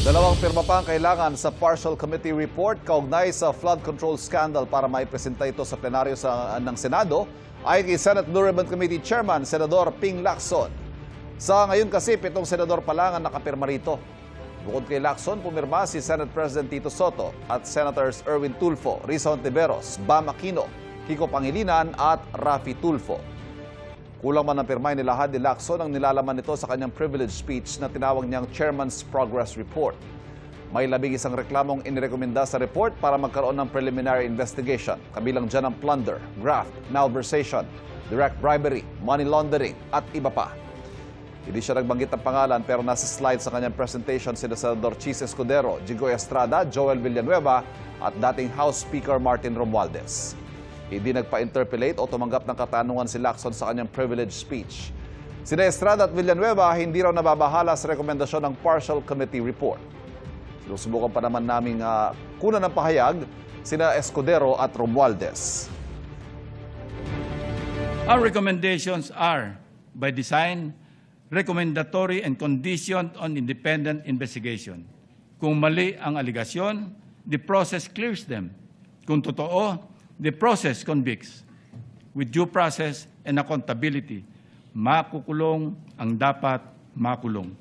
Dalawang pirma pa ang kailangan sa partial committee report kaugnay sa flood control scandal para maipresenta ito sa plenaryo ng Senado ayon kay Senate Blue Ribbon Committee Chairman Senador Ping Lacson. Sa ngayon kasi, 7 senador pa lang ang nakapirma rito. Bukod kay Lacson, pumirma si Senate President Tito Soto at Senators Erwin Tulfo, Risa Hontiveros, Bam Aquino, Kiko Pangilinan at Raffy Tulfo. Kulang man ang pirmay ni Lahad ni Lacson ang nilalaman nito sa kanyang privilege speech na tinawag niyang Chairman's Progress Report. May 11 reklamong inirekomenda sa report para magkaroon ng preliminary investigation. Kabilang dyan ang plunder, graft, malversation, direct bribery, money laundering at iba pa. Hindi siya nagbanggit ng pangalan pero nasa slide sa kanyang presentation sina Senador Chis Escudero, Jigoy Estrada, Joel Villanueva at dating House Speaker Martin Romualdez. Hindi nagpa-interpellate o tumanggap ng katanungan si Lacson sa kanyang privilege speech. Sina Estrada at Villanueva hindi raw nababahala sa rekomendasyon ng partial committee report. Sinusubukan pa naman naming kunan ng pahayag sina Escudero at Romualdez. Our recommendations are, by design, recommendatory and conditioned on independent investigation. Kung mali ang aligasyon, the process clears them. Kung totoo, the process convicts. With due process and accountability, makukulong ang dapat makulong.